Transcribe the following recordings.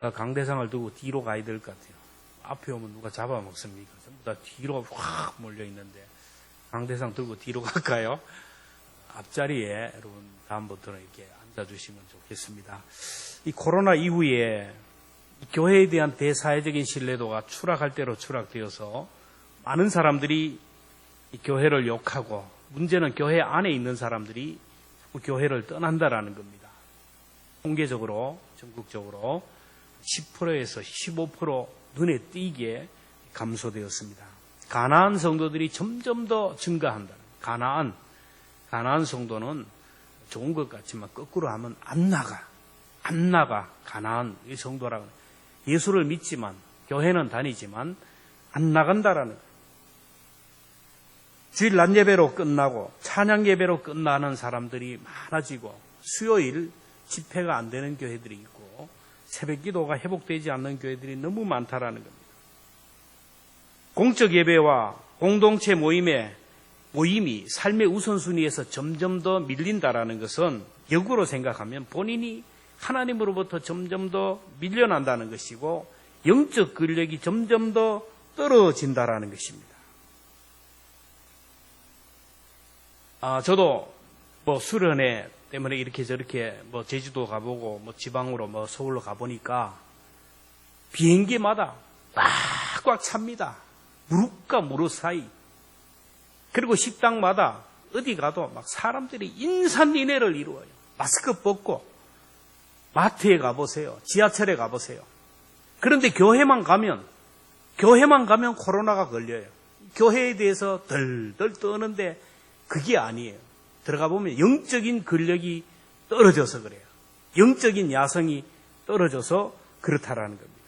강대상을 두고 뒤로 가야 될 것 같아요. 앞에 오면 누가 잡아먹습니까? 전부 다 뒤로 확 몰려있는데 강대상 들고 뒤로 갈까요? 앞자리에 여러분 다음부터는 이렇게 앉아주시면 좋겠습니다. 이 코로나 이후에 교회에 대한 대사회적인 신뢰도가 추락할 대로 추락되어서 많은 사람들이 이 교회를 욕하고, 문제는 교회 안에 있는 사람들이 자꾸 교회를 떠난다라는 겁니다. 통계적으로 전국적으로 10%에서 15% 눈에 띄게 감소되었습니다. 가나안 성도들이 점점 더 증가한다. 가나안 성도는 좋은 것 같지만 거꾸로 하면 안 나가. 가나안 이 성도라고. 예수를 믿지만, 교회는 다니지만 안 나간다라는 거예요. 주일 낮 예배로 끝나고 찬양 예배로 끝나는 사람들이 많아지고, 수요일 집회가 안 되는 교회들이 있고, 새벽 기도가 회복되지 않는 교회들이 너무 많다라는 겁니다. 공적 예배와 공동체 모임이 삶의 우선순위에서 점점 더 밀린다라는 것은 역으로 생각하면 본인이 하나님으로부터 점점 더 밀려난다는 것이고, 영적 근력이 점점 더 떨어진다라는 것입니다. 저도 수련회 때문에 이렇게 저렇게 제주도 가보고 지방으로 서울로 가보니까 비행기마다 꽉꽉 찹니다. 무릎과 무릎 사이. 그리고 식당마다 어디 가도 막 사람들이 인산인해를 이루어요. 마스크 벗고 마트에 가보세요. 지하철에 가보세요. 그런데 교회만 가면 코로나가 걸려요. 교회에 대해서 덜덜 떠는데 그게 아니에요. 들어가 보면 영적인 근력이 떨어져서 그래요. 영적인 야성이 떨어져서 그렇다라는 겁니다.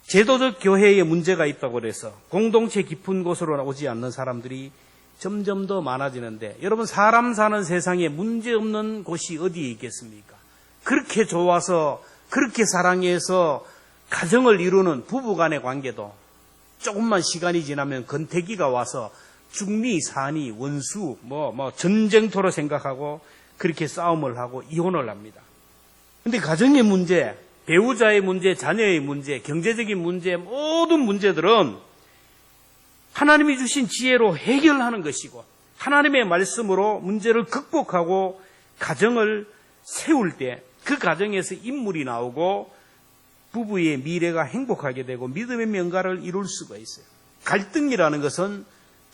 제도적 교회에 문제가 있다고 해서 공동체 깊은 곳으로 오지 않는 사람들이 점점 더 많아지는데, 여러분, 사람 사는 세상에 문제 없는 곳이 어디에 있겠습니까? 그렇게 좋아서, 그렇게 사랑해서 가정을 이루는 부부 간의 관계도 조금만 시간이 지나면 건태기가 와서 중리, 산이, 원수, 전쟁터로 생각하고 그렇게 싸움을 하고 이혼을 합니다. 근데 가정의 문제, 배우자의 문제, 자녀의 문제, 경제적인 문제, 모든 문제들은 하나님이 주신 지혜로 해결하는 것이고, 하나님의 말씀으로 문제를 극복하고 가정을 세울 때 그 가정에서 인물이 나오고 부부의 미래가 행복하게 되고 믿음의 명가를 이룰 수가 있어요. 갈등이라는 것은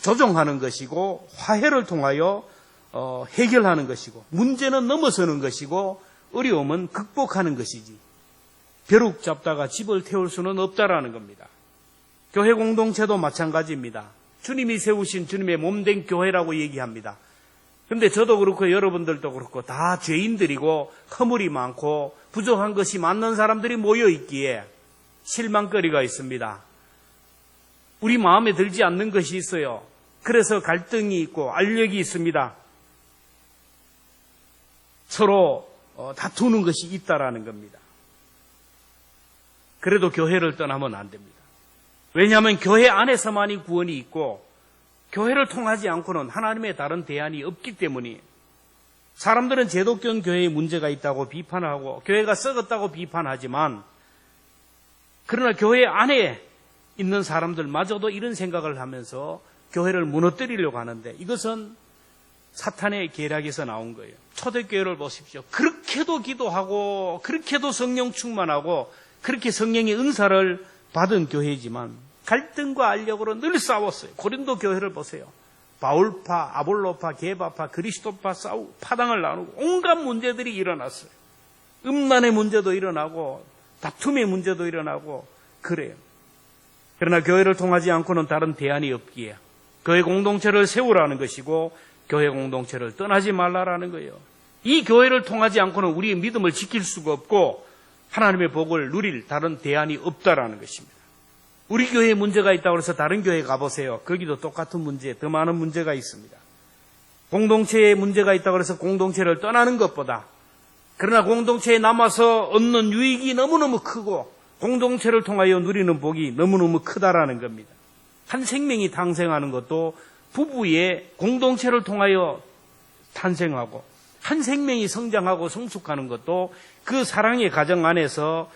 조정하는 것이고, 화해를 통하여 해결하는 것이고, 문제는 넘어서는 것이고, 어려움은 극복하는 것이지, 벼룩 잡다가 집을 태울 수는 없다라는 겁니다. 교회 공동체도 마찬가지입니다. 주님이 세우신 주님의 몸된 교회라고 얘기합니다. 그런데 저도 그렇고 여러분들도 그렇고 다 죄인들이고 허물이 많고 부족한 것이 많은 사람들이 모여 있기에 실망거리가 있습니다. 우리 마음에 들지 않는 것이 있어요. 그래서 갈등이 있고 알력이 있습니다. 서로 다투는 것이 있다라는 겁니다. 그래도 교회를 떠나면 안 됩니다. 왜냐하면 교회 안에서만이 구원이 있고, 교회를 통하지 않고는 하나님의 다른 대안이 없기 때문이에요. 사람들은 제독교인 교회에 문제가 있다고 비판하고 교회가 썩었다고 비판하지만, 그러나 교회 안에 있는 사람들마저도 이런 생각을 하면서 교회를 무너뜨리려고 하는데, 이것은 사탄의 계략에서 나온 거예요. 초대교회를 보십시오. 그렇게도 기도하고 그렇게도 성령 충만하고 그렇게 성령의 은사를 받은 교회이지만 갈등과 알력으로 늘 싸웠어요. 고린도 교회를 보세요. 바울파, 아볼로파, 게바파, 그리스도파 파당을 나누고 온갖 문제들이 일어났어요. 음란의 문제도 일어나고 다툼의 문제도 일어나고 그래요. 그러나 교회를 통하지 않고는 다른 대안이 없기에 교회 공동체를 세우라는 것이고, 교회 공동체를 떠나지 말라라는 거예요. 이 교회를 통하지 않고는 우리의 믿음을 지킬 수가 없고 하나님의 복을 누릴 다른 대안이 없다라는 것입니다. 우리 교회에 문제가 있다고 해서 다른 교회에 가보세요. 거기도 똑같은 문제, 더 많은 문제가 있습니다. 공동체에 문제가 있다고 해서 공동체를 떠나는 것보다, 그러나 공동체에 남아서 얻는 유익이 너무너무 크고 공동체를 통하여 누리는 복이 너무너무 크다라는 겁니다. 한 생명이 탄생하는 것도 부부의 공동체를 통하여 탄생하고, 한 생명이 성장하고 성숙하는 것도 그 사랑의 가정 안에서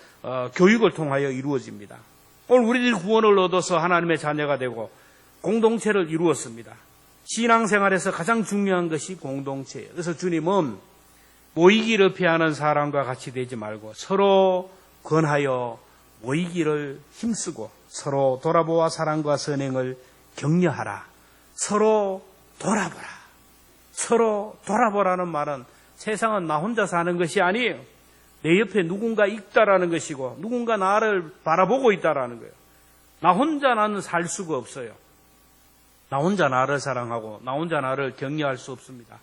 교육을 통하여 이루어집니다. 오늘 우리들이 구원을 얻어서 하나님의 자녀가 되고 공동체를 이루었습니다. 신앙생활에서 가장 중요한 것이 공동체예요. 그래서 주님은 모이기를 피하는 사람과 같이 되지 말고 서로 권하여 모이기를 힘쓰고 서로 돌아보아 사랑과 선행을 격려하라. 서로 돌아보라. 서로 돌아보라는 말은 세상은 나 혼자 사는 것이 아니에요. 내 옆에 누군가 있다라는 것이고 누군가 나를 바라보고 있다라는 거예요. 나 혼자 나는 살 수가 없어요. 나 혼자 나를 사랑하고 나 혼자 나를 격려할 수 없습니다.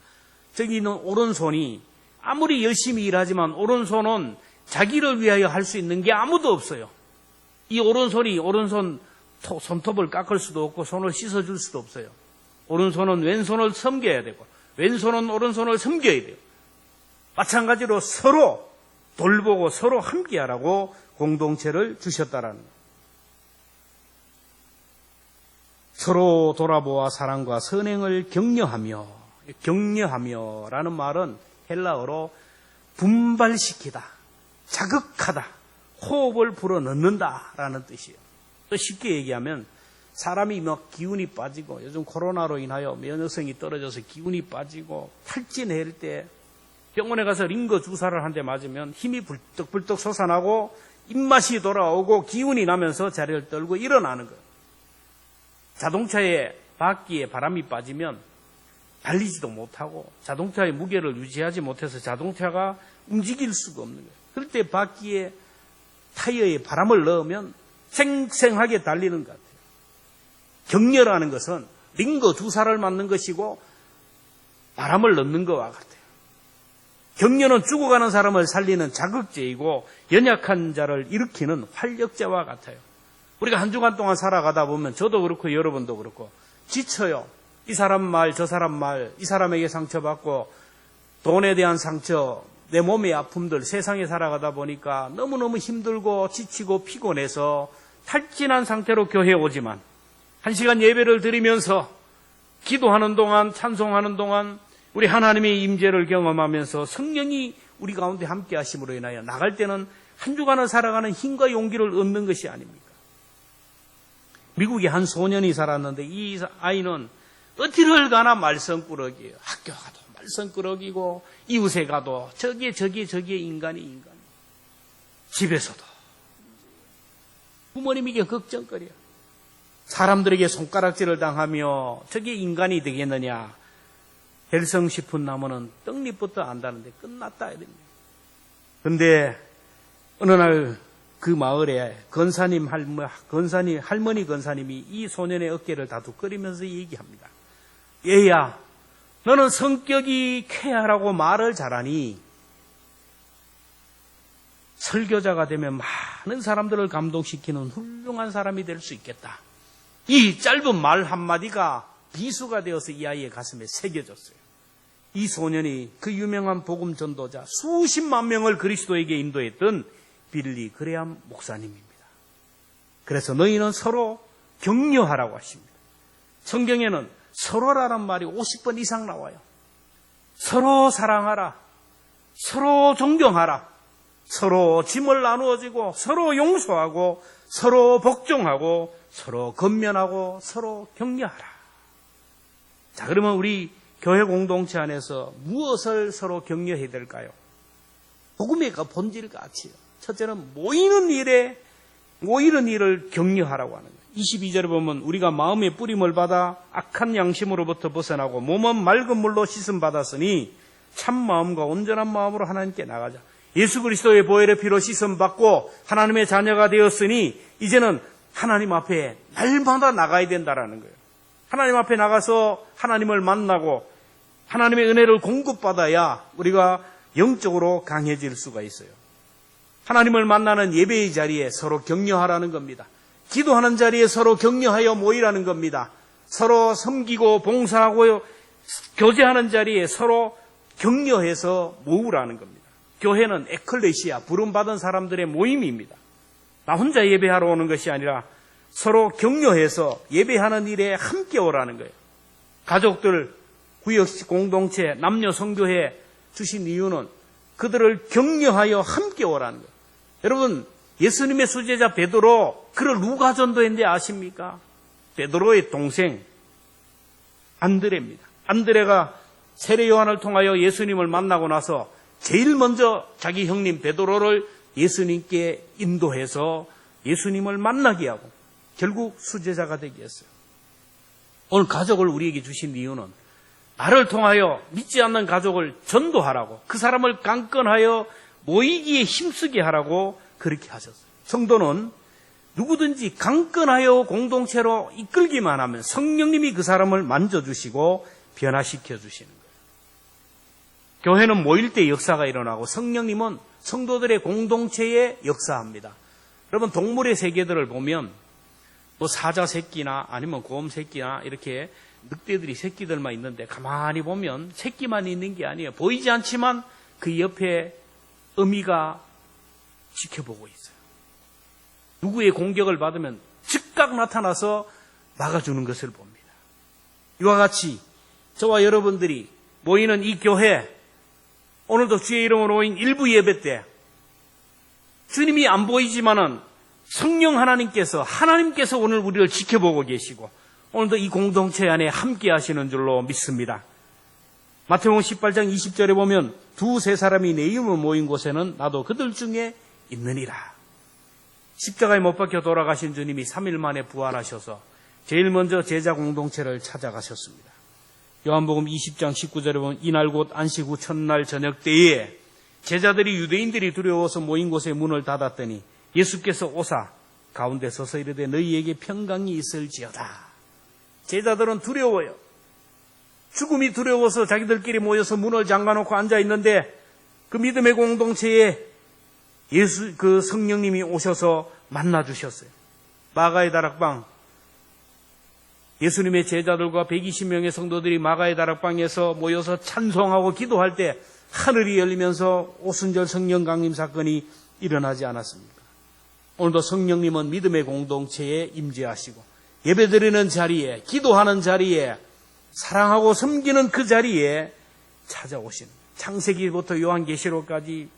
저기 있는 오른손이 아무리 열심히 일하지만 오른손은 자기를 위하여 할 수 있는 게 아무도 없어요. 이 오른손이 오른손 손톱을 깎을 수도 없고 손을 씻어줄 수도 없어요. 오른손은 왼손을 섬겨야 되고 왼손은 오른손을 섬겨야 돼요. 마찬가지로 서로 돌보고 서로 함께하라고 공동체를 주셨다라는 거예요. 서로 돌아보아 사랑과 선행을 격려하며라는 말은 헬라어로 분발시키다, 자극하다, 호흡을 불어넣는다라는 뜻이에요. 또 쉽게 얘기하면 사람이 막 기운이 빠지고 요즘 코로나로 인하여 면역성이 떨어져서 기운이 빠지고 탈진할 때 병원에 가서 링거 주사를 한 대 맞으면 힘이 불떡불떡 솟아나고 입맛이 돌아오고 기운이 나면서 자리를 떨고 일어나는 거예요. 자동차의 바퀴에 바람이 빠지면 달리지도 못하고 자동차의 무게를 유지하지 못해서 자동차가 움직일 수가 없는 거예요. 그럴 때 바퀴에 타이어에 바람을 넣으면 생생하게 달리는 것 같아요. 격려라는 것은 링거 주사를 맞는 것이고 바람을 넣는 것과 같아요. 격려는 죽어가는 사람을 살리는 자극제이고 연약한 자를 일으키는 활력제와 같아요. 우리가 한 주간 동안 살아가다 보면 저도 그렇고 여러분도 그렇고 지쳐요. 이 사람 말, 저 사람 말, 이 사람에게 상처받고 돈에 대한 상처, 내 몸의 아픔들, 세상에 살아가다 보니까 너무너무 힘들고 지치고 피곤해서 탈진한 상태로 교회에 오지만 1시간 예배를 드리면서 기도하는 동안, 찬송하는 동안 우리 하나님의 임재를 경험하면서 성령이 우리 가운데 함께 하심으로 인하여 나갈 때는 한 주간을 살아가는 힘과 용기를 얻는 것이 아닙니까? 미국에 한 소년이 살았는데 이 아이는 어디를 가나 말썽꾸러기예요. 학교 가도 말썽꾸러기고 이웃에 가도 저기에 인간이 집에서도 부모님에게 걱정거려. 사람들에게 손가락질을 당하며 저게 인간이 되겠느냐. 헬성 싶은 나무는 떡잎부터 안다는데 끝났다. 그런데 어느 날 그 마을에 할머니 권사님이 이 소년의 어깨를 다독거리면서 얘기합니다. 얘야, 너는 성격이 쾌활하고 말을 잘하니 설교자가 되면 많은 사람들을 감동시키는 훌륭한 사람이 될 수 있겠다. 이 짧은 말 한마디가 비수가 되어서 이 아이의 가슴에 새겨졌어요. 이 소년이 그 유명한 복음 전도자 수십만 명을 그리스도에게 인도했던 빌리 그레암 목사님입니다. 그래서 너희는 서로 격려하라고 하십니다. 성경에는 서로라는 말이 50번 이상 나와요. 서로 사랑하라, 서로 존경하라, 서로 짐을 나누어지고 서로 용서하고 서로 복종하고 서로 건면하고 서로 격려하라. 자, 그러면 우리 교회 공동체 안에서 무엇을 서로 격려해야 될까요? 복음의 본질 가치요. 첫째는 모이는 일을 격려하라고 하는 거예요. 22절에 보면 우리가 마음의 뿌림을 받아 악한 양심으로부터 벗어나고 몸은 맑은 물로 씻음 받았으니 참 마음과 온전한 마음으로 하나님께 나가자. 예수 그리스도의 보혈의 피로 씻음 받고 하나님의 자녀가 되었으니 이제는 하나님 앞에 날마다 나가야 된다라는 거예요. 하나님 앞에 나가서 하나님을 만나고 하나님의 은혜를 공급받아야 우리가 영적으로 강해질 수가 있어요. 하나님을 만나는 예배의 자리에 서로 격려하라는 겁니다. 기도하는 자리에 서로 격려하여 모이라는 겁니다. 서로 섬기고 봉사하고 교제하는 자리에 서로 격려해서 모으라는 겁니다. 교회는 에클레시아, 부름받은 사람들의 모임입니다. 나 혼자 예배하러 오는 것이 아니라 서로 격려해서 예배하는 일에 함께 오라는 거예요. 가족들, 구역 공동체, 남녀 성교회 주신 이유는 그들을 격려하여 함께 오라는 거예요. 여러분, 예수님의 수제자 베드로, 그를 누가 전도했는데 아십니까? 베드로의 동생 안드레입니다. 안드레가 세례 요한을 통하여 예수님을 만나고 나서 제일 먼저 자기 형님 베드로를 예수님께 인도해서 예수님을 만나게 하고 결국 수제자가 되게 했어요. 오늘 가족을 우리에게 주신 이유는 나를 통하여 믿지 않는 가족을 전도하라고, 그 사람을 강건하여 모이기에 힘쓰게 하라고 그렇게 하셨어요. 성도는 누구든지 강건하여 공동체로 이끌기만 하면 성령님이 그 사람을 만져주시고 변화시켜 주시는 거예요. 교회는 모일 때 역사가 일어나고 성령님은 성도들의 공동체에 역사합니다. 여러분, 동물의 세계들을 보면 뭐 사자 새끼나 아니면 곰 새끼나 이렇게 늑대들이 새끼들만 있는데 가만히 보면 새끼만 있는 게 아니에요. 보이지 않지만 그 옆에 어미가 지켜보고 있어요. 누구의 공격을 받으면 즉각 나타나서 막아주는 것을 봅니다. 이와 같이 저와 여러분들이 모이는 이 교회, 오늘도 주의 이름으로 모인 일부 예배 때 주님이 안 보이지만은 성령 하나님께서 오늘 우리를 지켜보고 계시고 오늘도 이 공동체 안에 함께 하시는 줄로 믿습니다. 마태복음 18장 20절에 보면 두세 사람이 내 이름으로 모인 곳에는 나도 그들 중에 있느니라. 십자가에 못 박혀 돌아가신 주님이 3일 만에 부활하셔서 제일 먼저 제자 공동체를 찾아가셨습니다. 요한복음 20장 19절에 보면 이날 곧 안식 후 첫날 저녁 때에 제자들이 유대인들이 두려워서 모인 곳에 문을 닫았더니 예수께서 오사 가운데 서서 이르되 너희에게 평강이 있을지어다. 제자들은 두려워요. 죽음이 두려워서 자기들끼리 모여서 문을 잠가놓고 앉아있는데 그 믿음의 공동체에 그 성령님이 오셔서 만나주셨어요. 마가의 다락방, 예수님의 제자들과 120명의 성도들이 마가의 다락방에서 모여서 찬송하고 기도할 때 하늘이 열리면서 오순절 성령 강림 사건이 일어나지 않았습니까? 오늘도 성령님은 믿음의 공동체에 임재하시고 예배드리는 자리에, 기도하는 자리에, 사랑하고 섬기는 그 자리에 찾아오시는, 창세기부터 요한계시록까지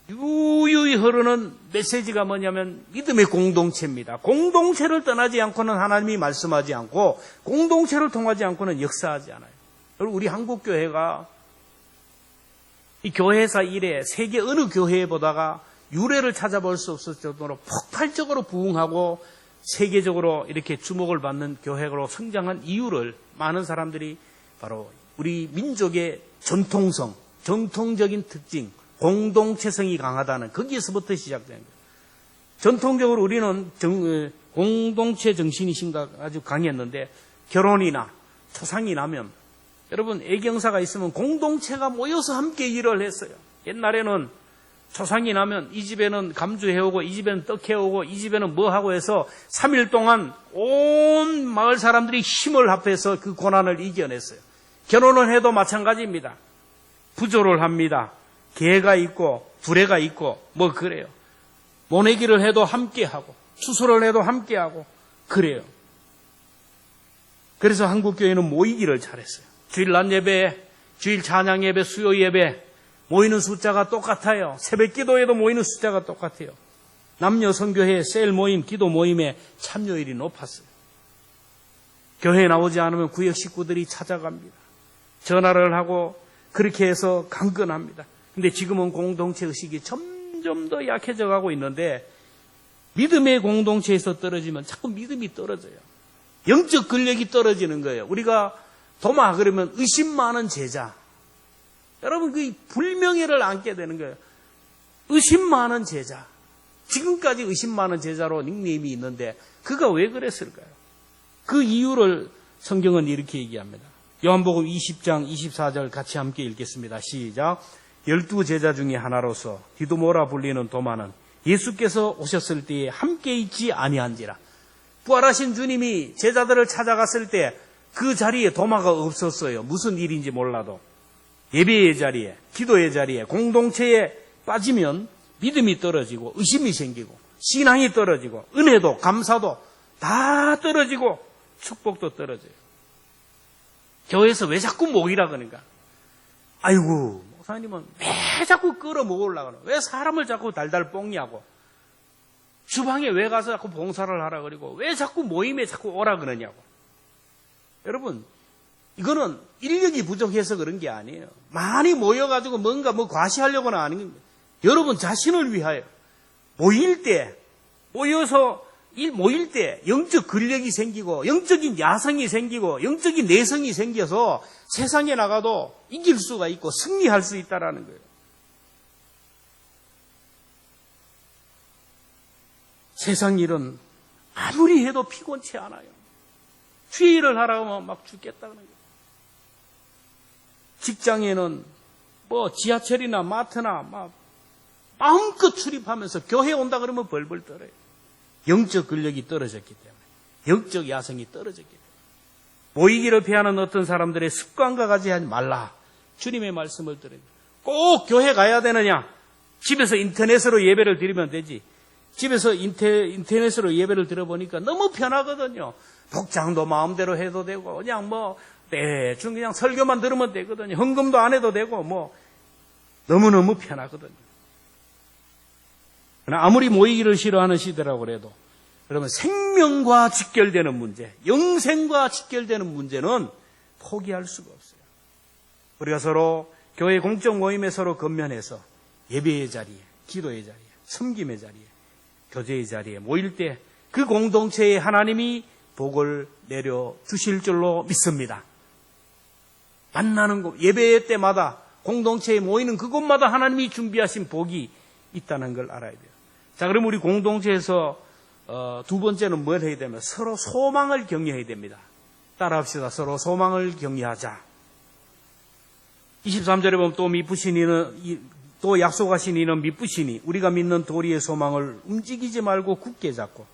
유유히 흐르는 메시지가 뭐냐면 믿음의 공동체입니다. 공동체를 떠나지 않고는 하나님이 말씀하지 않고 공동체를 통하지 않고는 역사하지 않아요. 여러분, 우리 한국교회가 이 교회사 이래 세계 어느 교회보다가 유래를 찾아볼 수 없을 정도로 폭발적으로 부흥하고 세계적으로 이렇게 주목을 받는 교회로 성장한 이유를 많은 사람들이 바로 우리 민족의 전통성, 전통적인 특징, 공동체성이 강하다는 거기에서부터 시작된 거예요. 전통적으로 우리는 공동체 정신이 아주 강했는데 결혼이나 초상이 나면 여러분 애경사가 있으면 공동체가 모여서 함께 일을 했어요. 옛날에는 초상이 나면 이 집에는 감주 해오고 이 집에는 떡 해오고 이 집에는 뭐 하고 해서 3일 동안 온 마을 사람들이 힘을 합해서 그 고난을 이겨냈어요. 결혼을 해도 마찬가지입니다. 부조를 합니다. 계가 있고 두레가 있고 뭐 그래요. 모내기를 해도 함께하고 추수를 해도 함께하고 그래요. 그래서 한국교회는 모이기를 잘했어요. 주일 낮 예배, 주일 찬양 예배, 수요 예배 모이는 숫자가 똑같아요. 새벽 기도에도 모이는 숫자가 똑같아요. 남녀 선교회, 셀 모임, 기도 모임에 참여율이 높았어요. 교회에 나오지 않으면 구역 식구들이 찾아갑니다. 전화를 하고 그렇게 해서 강건합니다. 근데 지금은 공동체 의식이 점점 더 약해져 가고 있는데 믿음의 공동체에서 떨어지면 자꾸 믿음이 떨어져요. 영적 근력이 떨어지는 거예요. 우리가 도마 그러면 의심 많은 제자. 여러분 그 불명예를 안게 되는 거예요. 의심 많은 제자. 지금까지 의심 많은 제자로 닉네임이 있는데 그가 왜 그랬을까요? 그 이유를 성경은 이렇게 얘기합니다. 요한복음 20장 24절 같이 함께 읽겠습니다. 시작. 12제자 중에 하나로서 디두모라 불리는 도마는 예수께서 오셨을 때에 함께 있지 아니한지라. 부활하신 주님이 제자들을 찾아갔을 때 그 자리에 도마가 없었어요. 무슨 일인지 몰라도. 예배의 자리에, 기도의 자리에, 공동체에 빠지면 믿음이 떨어지고 의심이 생기고 신앙이 떨어지고 은혜도 감사도 다 떨어지고 축복도 떨어져요. 교회에서 왜 자꾸 모이라 그러니까? 아이고 목사님은 왜 자꾸 끌어모으려고 하노? 왜 사람을 자꾸 달달 뽕냐고? 주방에 왜 가서 자꾸 봉사를 하라 그러고 왜 자꾸 모임에 자꾸 오라 그러냐고? 여러분, 이거는 인력이 부족해서 그런 게 아니에요. 많이 모여가지고 뭔가 과시하려고는 아닌 겁니다. 여러분 자신을 위하여 모일 때 영적 근력이 생기고 영적인 야성이 생기고 영적인 내성이 생겨서 세상에 나가도 이길 수가 있고 승리할 수 있다라는 거예요. 세상 일은 아무리 해도 피곤치 않아요. 주일을 하라고 하면 막 죽겠다는 거예요. 직장에는 지하철이나 마트나 막 마음껏 출입하면서 교회 온다 그러면 벌벌 떨어요. 영적 근력이 떨어졌기 때문에, 영적 야성이 떨어졌기 때문에. 모이기를 피하는 어떤 사람들의 습관과 같이 하지 말라. 주님의 말씀을 드립니다. 꼭 교회 가야 되느냐? 집에서 인터넷으로 예배를 드리면 되지. 집에서 인터넷으로 예배를 들어보니까 너무 편하거든요. 복장도 마음대로 해도 되고 그냥 대충 그냥 설교만 들으면 되거든요. 헌금도 안 해도 되고 너무너무 편하거든요. 그러나 아무리 모이기를 싫어하는 시대라고 그래도 여러분 생명과 직결되는 문제, 영생과 직결되는 문제는 포기할 수가 없어요. 우리가 서로 교회 공적 모임에 서로 건면해서 예배의 자리에, 기도의 자리에, 섬김의 자리에, 교제의 자리에 모일 때 그 공동체에 하나님이 복을 내려 주실 줄로 믿습니다. 만나는 곳, 예배 때마다 공동체에 모이는 그곳마다 하나님이 준비하신 복이 있다는 걸 알아야 돼요. 자, 그럼 우리 공동체에서 두 번째는 뭘 해야 되면 서로 소망을 격려해야 됩니다. 따라합시다. 서로 소망을 격려하자. 23절에 보면 또 약속하신 이는 미쁘시니 우리가 믿는 도리의 소망을 움직이지 말고 굳게 잡고.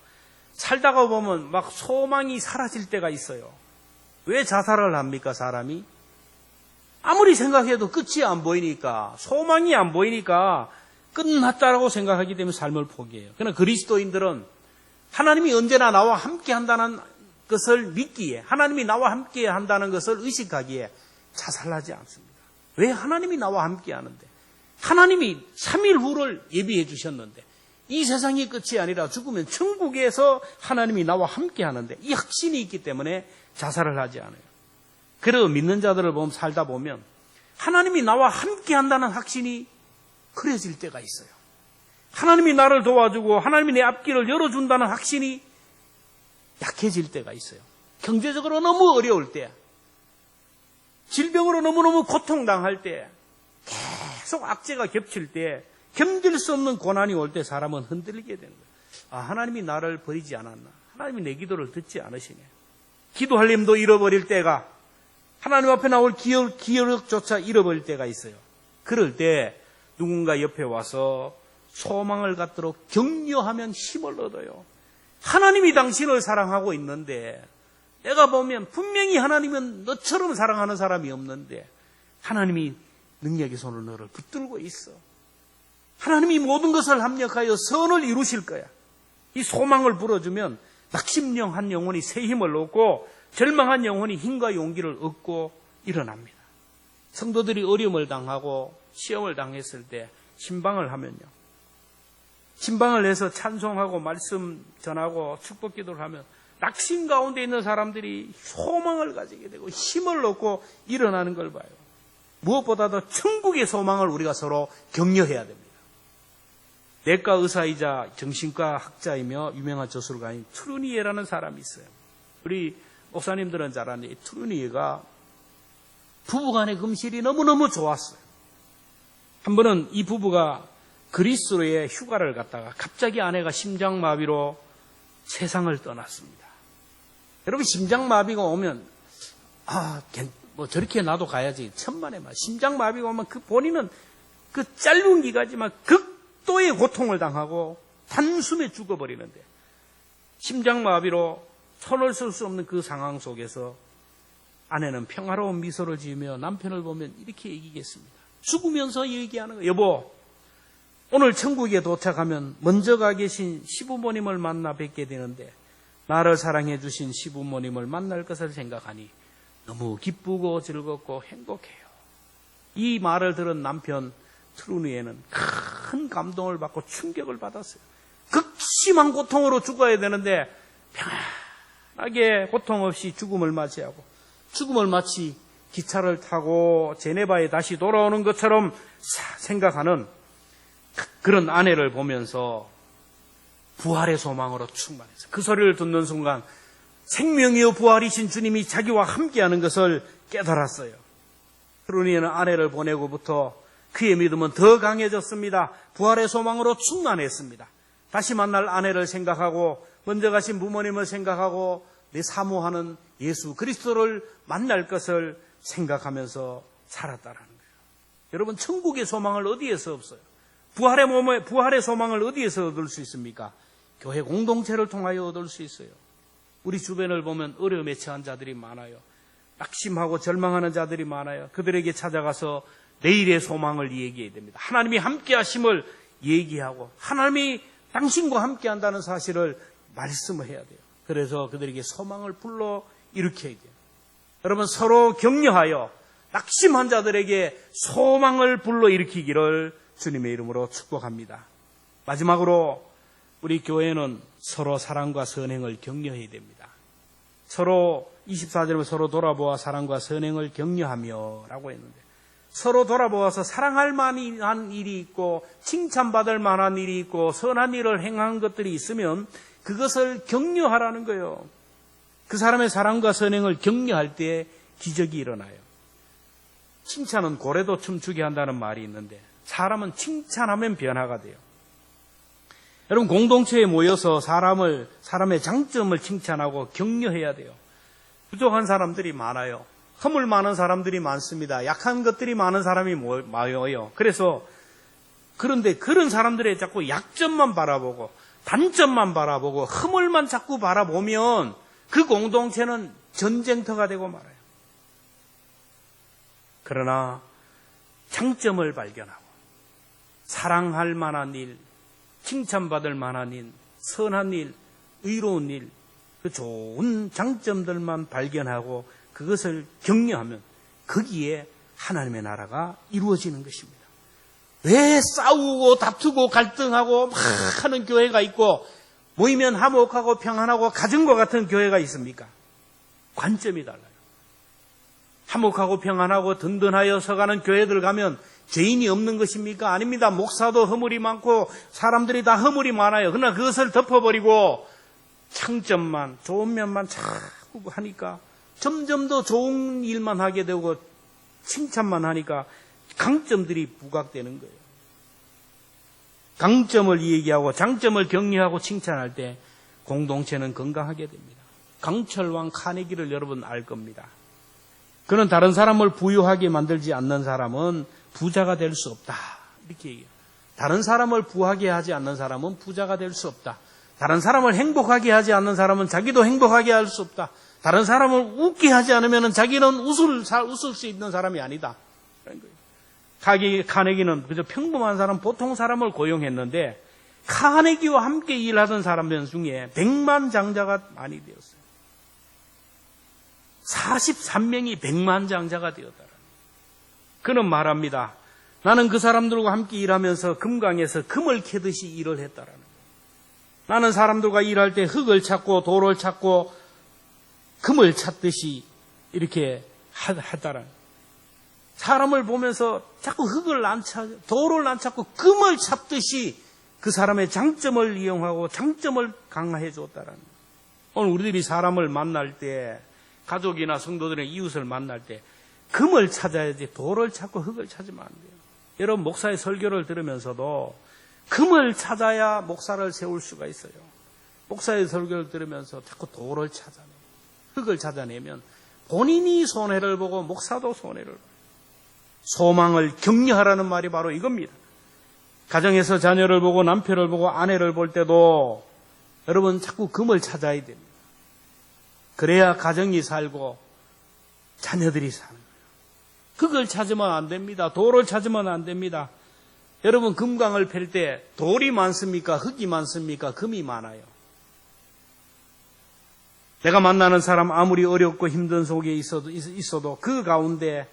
살다가 보면 막 소망이 사라질 때가 있어요. 왜 자살을 합니까, 사람이? 아무리 생각해도 끝이 안 보이니까, 소망이 안 보이니까 끝났다라고 생각하기 때문에 삶을 포기해요. 그러나 그리스도인들은 하나님이 언제나 나와 함께 한다는 것을 믿기에, 하나님이 나와 함께 한다는 것을 의식하기에 자살하지 않습니다. 왜? 하나님이 나와 함께 하는데, 하나님이 3일 후를 예비해 주셨는데, 이 세상이 끝이 아니라 죽으면 천국에서 하나님이 나와 함께 하는데 이 확신이 있기 때문에 자살을 하지 않아요. 그래도 믿는 자들을 살다 보면 하나님이 나와 함께 한다는 확신이 흐려질 때가 있어요. 하나님이 나를 도와주고 하나님이 내 앞길을 열어준다는 확신이 약해질 때가 있어요. 경제적으로 너무 어려울 때, 질병으로 너무너무 고통당할 때, 계속 악재가 겹칠 때, 견딜 수 없는 고난이 올 때 사람은 흔들리게 되는 거예요. 아, 하나님이 나를 버리지 않았나? 하나님이 내 기도를 듣지 않으시네. 기도할 힘도 잃어버릴 때가, 하나님 앞에 나올 기억조차 잃어버릴 때가 있어요. 그럴 때 누군가 옆에 와서 소망을 갖도록 격려하면 힘을 얻어요. 하나님이 당신을 사랑하고 있는데, 내가 보면 분명히 하나님은 너처럼 사랑하는 사람이 없는데 하나님이 능력의 손을 너를 붙들고 있어. 하나님이 모든 것을 합력하여 선을 이루실 거야. 이 소망을 불어주면 낙심령한 영혼이 새 힘을 얻고 절망한 영혼이 힘과 용기를 얻고 일어납니다. 성도들이 어려움을 당하고 시험을 당했을 때 신방을 하면요, 신방을 해서 찬송하고 말씀 전하고 축복 기도를 하면 낙심 가운데 있는 사람들이 소망을 가지게 되고 힘을 얻고 일어나는 걸 봐요. 무엇보다도 천국의 소망을 우리가 서로 격려해야 됩니다. 내과 의사이자 정신과 학자이며 유명한 저술가인 트루니에라는 사람이 있어요. 우리 목사님들은 잘 아는 이 트루니에가 부부간의 금실이 너무너무 좋았어요. 한 번은 이 부부가 그리스로의 휴가를 갔다가 갑자기 아내가 심장마비로 세상을 떠났습니다. 여러분, 심장마비가 오면 저렇게 나도 가야지. 천만에 말. 심장마비가 오면 본인은 그 짧은 기간이지만 극도의 고통을 당하고 단숨에 죽어버리는데, 심장마비로 손을 쓸 수 없는 그 상황 속에서 아내는 평화로운 미소를 지으며 남편을 보면 이렇게 얘기했습니다. 죽으면서 얘기하는 거예요. 여보, 오늘 천국에 도착하면 먼저 가 계신 시부모님을 만나 뵙게 되는데 나를 사랑해 주신 시부모님을 만날 것을 생각하니 너무 기쁘고 즐겁고 행복해요. 이 말을 들은 남편 트루니에는 큰 감동을 받고 충격을 받았어요. 극심한 고통으로 죽어야 되는데 편안하게 고통 없이 죽음을 맞이하고 죽음을 마치 기차를 타고 제네바에 다시 돌아오는 것처럼 생각하는 그런 아내를 보면서 부활의 소망으로 충만해서 그 소리를 듣는 순간 생명이요 부활이신 주님이 자기와 함께하는 것을 깨달았어요. 트루니에는 아내를 보내고부터 그의 믿음은 더 강해졌습니다. 부활의 소망으로 충만했습니다. 다시 만날 아내를 생각하고 먼저 가신 부모님을 생각하고 내 사모하는 예수 그리스도를 만날 것을 생각하면서 살았다라는 거예요. 여러분, 천국의 소망을 어디에서 없어요? 부활의 소망을 어디에서 얻을 수 있습니까? 교회 공동체를 통하여 얻을 수 있어요. 우리 주변을 보면 어려움에 처한 자들이 많아요. 낙심하고 절망하는 자들이 많아요. 그들에게 찾아가서 내일의 소망을 얘기해야 됩니다. 하나님이 함께 하심을 얘기하고 하나님이 당신과 함께 한다는 사실을 말씀을 해야 돼요. 그래서 그들에게 소망을 불러 일으켜야 돼요. 여러분, 서로 격려하여 낙심한 자들에게 소망을 불러 일으키기를 주님의 이름으로 축복합니다. 마지막으로 우리 교회는 서로 사랑과 선행을 격려해야 됩니다. 서로 24절에 서로 돌아보아 사랑과 선행을 격려하며 라고 했는데 서로 돌아보아서 사랑할 만한 일이 있고 칭찬받을 만한 일이 있고 선한 일을 행한 것들이 있으면 그것을 격려하라는 거예요. 그 사람의 사랑과 선행을 격려할 때 기적이 일어나요. 칭찬은 고래도 춤추게 한다는 말이 있는데 사람은 칭찬하면 변화가 돼요. 여러분, 공동체에 모여서 사람의 장점을 칭찬하고 격려해야 돼요. 부족한 사람들이 많아요. 허물 많은 사람들이 많습니다. 약한 것들이 많은 사람이 모여요. 그런데 그런 사람들의 자꾸 약점만 바라보고 단점만 바라보고 허물만 자꾸 바라보면 그 공동체는 전쟁터가 되고 말아요. 그러나 장점을 발견하고 사랑할 만한 일, 칭찬받을 만한 일, 선한 일, 의로운 일, 그 좋은 장점들만 발견하고 그것을 격려하면 거기에 하나님의 나라가 이루어지는 것입니다. 왜 싸우고 다투고 갈등하고 막 하는 교회가 있고 모이면 화목하고 평안하고 가정과 같은 교회가 있습니까? 관점이 달라요. 화목하고 평안하고 든든하여 서가는 교회들 가면 죄인이 없는 것입니까? 아닙니다. 목사도 허물이 많고 사람들이 다 허물이 많아요. 그러나 그것을 덮어버리고 창점만 좋은 면만 자꾸 하니까 점점 더 좋은 일만 하게 되고 칭찬만 하니까 강점들이 부각되는 거예요. 강점을 얘기하고 장점을 격려하고 칭찬할 때 공동체는 건강하게 됩니다. 강철왕 카네기를 여러분 알 겁니다. 그는 다른 사람을 부유하게 만들지 않는 사람은 부자가 될 수 없다. 이렇게 얘기해요. 다른 사람을 부하게 하지 않는 사람은 부자가 될 수 없다. 다른 사람을 행복하게 하지 않는 사람은 자기도 행복하게 할 수 없다. 다른 사람을 웃게 하지 않으면 자기는 웃을 수 있는 사람이 아니다. 그런 거예요. 카네기는 그저 평범한 사람, 보통 사람을 고용했는데 카네기와 함께 일하던 사람들 중에 100만 장자가 많이 되었어요. 43명이 100만 장자가 되었다. 그는 말합니다. 나는 그 사람들과 함께 일하면서 금강에서 금을 캐듯이 일을 했다라는 거예요. 나는 사람들과 일할 때 흙을 찾고 돌을 찾고 금을 찾듯이 이렇게 하다라는 거예요. 사람을 보면서 자꾸 흙을 안 찾고 돌을 안 찾고 금을 찾듯이 그 사람의 장점을 이용하고 장점을 강화해 줬다라는 거예요. 오늘 우리들이 사람을 만날 때 가족이나 성도들의 이웃을 만날 때 금을 찾아야지 돌을 찾고 흙을 찾으면 안 돼요. 여러분, 목사의 설교를 들으면서도 금을 찾아야 목사를 세울 수가 있어요. 목사의 설교를 들으면서 자꾸 돌을 찾아내요. 흙을 찾아내면 본인이 손해를 보고 목사도 손해를 봐요. 소망을 격려하라는 말이 바로 이겁니다. 가정에서 자녀를 보고 남편을 보고 아내를 볼 때도 여러분 자꾸 금을 찾아야 됩니다. 그래야 가정이 살고 자녀들이 사는 거예요. 흙을 찾으면 안 됩니다. 돌을 찾으면 안 됩니다. 여러분, 금강을 팰 때 돌이 많습니까? 흙이 많습니까? 금이 많아요. 내가 만나는 사람 아무리 어렵고 힘든 속에 있어도 그 가운데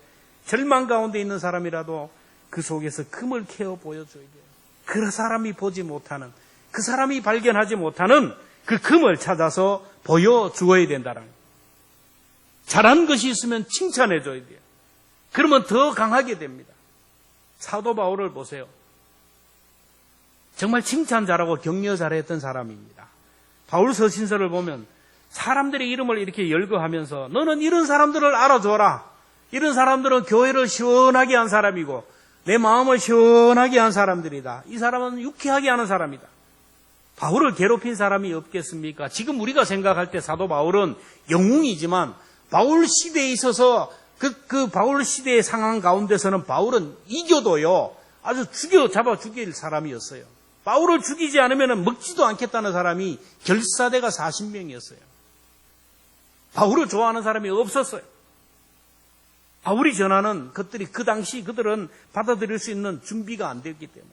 절망 가운데 있는 사람이라도 그 속에서 금을 캐어 보여줘야 돼요. 그 사람이 보지 못하는, 그 사람이 발견하지 못하는 그 금을 찾아서 보여주어야 된다는 거예요. 잘한 것이 있으면 칭찬해줘야 돼요. 그러면 더 강하게 됩니다. 사도 바울을 보세요. 정말 칭찬 잘하고 격려 잘했던 사람입니다. 바울 서신서를 보면 사람들의 이름을 이렇게 열거하면서 너는 이런 사람들을 알아줘라. 이런 사람들은 교회를 시원하게 한 사람이고 내 마음을 시원하게 한 사람들이다. 이 사람은 유쾌하게 하는 사람이다. 바울을 괴롭힌 사람이 없겠습니까? 지금 우리가 생각할 때 사도 바울은 영웅이지만 바울 시대에 있어서 그 바울 시대의 상황 가운데서는 바울은 이겨도요 아주 잡아 죽일 사람이었어요. 바울을 죽이지 않으면 먹지도 않겠다는 사람이 결사대가 40명이었어요. 바울을 좋아하는 사람이 없었어요. 바울이 전하는 것들이 그 당시 그들은 받아들일 수 있는 준비가 안 됐기 때문에.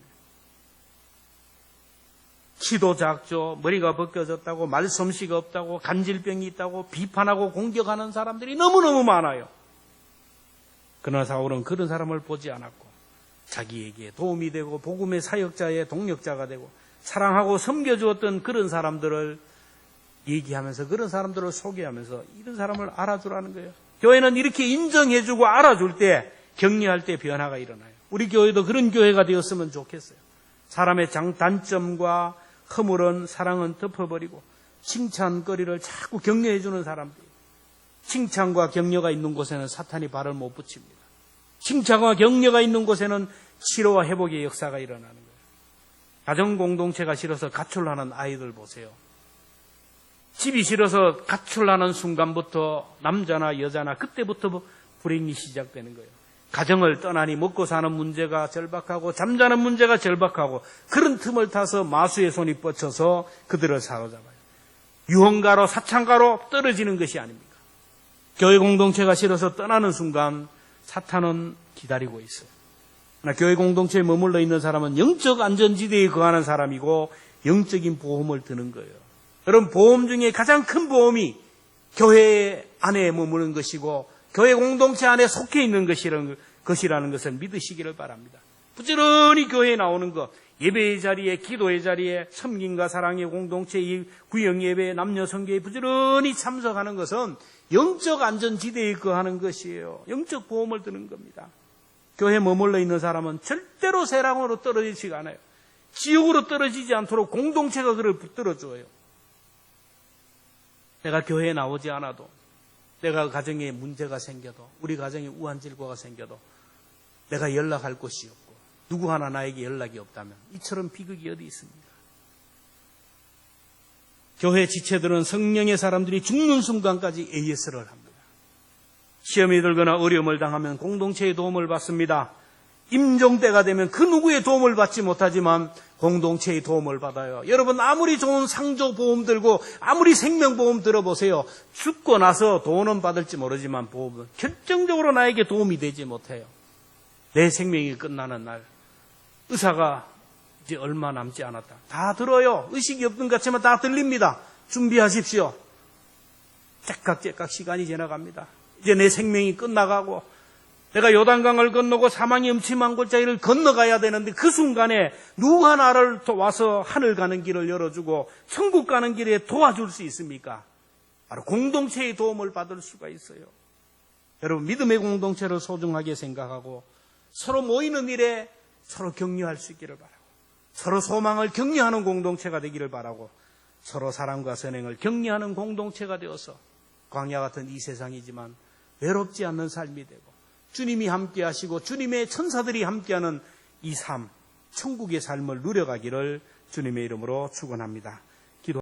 키도 작죠. 머리가 벗겨졌다고, 말솜씨가 없다고, 간질병이 있다고 비판하고 공격하는 사람들이 너무너무 많아요. 그러나 사울은 그런 사람을 보지 않았고 자기에게 도움이 되고 복음의 사역자의 동력자가 되고 사랑하고 섬겨주었던 그런 사람들을 얘기하면서 그런 사람들을 소개하면서 이런 사람을 알아주라는 거예요. 교회는 이렇게 인정해주고 알아줄 때 격려할 때 변화가 일어나요. 우리 교회도 그런 교회가 되었으면 좋겠어요. 사람의 단점과 허물은 사랑은 덮어버리고 칭찬거리를 자꾸 격려해주는 사람들. 칭찬과 격려가 있는 곳에는 사탄이 발을 못 붙입니다. 칭찬과 격려가 있는 곳에는 치료와 회복의 역사가 일어나는 거예요. 가정 공동체가 싫어서 가출하는 아이들 보세요. 집이 싫어서 가출하는 순간부터 남자나 여자나 그때부터 불행이 시작되는 거예요. 가정을 떠나니 먹고 사는 문제가 절박하고 잠자는 문제가 절박하고 그런 틈을 타서 마수의 손이 뻗쳐서 그들을 사로잡아요. 유흥가로 사창가로 떨어지는 것이 아닙니까? 교회 공동체가 싫어서 떠나는 순간 사탄은 기다리고 있어요. 그러나 교회 공동체에 머물러 있는 사람은 영적 안전지대에 거하는 사람이고 영적인 보험을 드는 거예요. 여러분, 보험 중에 가장 큰 보험이 교회 안에 머무는 것이고 교회 공동체 안에 속해 있는 것이라는 것을 믿으시기를 바랍니다. 부지런히 교회에 나오는 것, 예배의 자리에, 기도의 자리에, 섬김과 사랑의 공동체의 구역예배, 남녀 선교에 부지런히 참석하는 것은 영적 안전지대에 거하는 것이에요. 영적 보험을 드는 겁니다. 교회에 머물러 있는 사람은 절대로 세상으로 떨어지지가 않아요. 지옥으로 떨어지지 않도록 공동체가 그를 붙들어줘요. 내가 교회에 나오지 않아도, 내가 가정에 문제가 생겨도, 우리 가정에 우환질과가 생겨도 내가 연락할 곳이 없고 누구 하나 나에게 연락이 없다면 이처럼 비극이 어디 있습니까? 교회 지체들은 성령의 사람들이 죽는 순간까지 AS를 합니다. 시험이 들거나 어려움을 당하면 공동체의 도움을 받습니다. 임종 때가 되면 그 누구의 도움을 받지 못하지만 공동체의 도움을 받아요. 여러분, 아무리 좋은 상조보험 들고 아무리 생명보험 들어보세요. 죽고 나서 돈은 받을지 모르지만 보험은 결정적으로 나에게 도움이 되지 못해요. 내 생명이 끝나는 날 의사가 이제 얼마 남지 않았다. 다 들어요. 의식이 없는 것 같지만 다 들립니다. 준비하십시오. 째깍째깍 시간이 지나갑니다. 이제 내 생명이 끝나가고 내가 요단강을 건너고 사망의 음침한 골짜기를 건너가야 되는데 그 순간에 누가 나를 와서 하늘 가는 길을 열어주고 천국 가는 길에 도와줄 수 있습니까? 바로 공동체의 도움을 받을 수가 있어요. 여러분, 믿음의 공동체를 소중하게 생각하고 서로 모이는 일에 서로 격려할 수 있기를 바라고 서로 소망을 격려하는 공동체가 되기를 바라고 서로 사랑과 선행을 격려하는 공동체가 되어서 광야 같은 이 세상이지만 외롭지 않는 삶이 되고 주님이 함께 하시고 주님의 천사들이 함께하는 이 삶, 천국의 삶을 누려가기를 주님의 이름으로 축원합니다.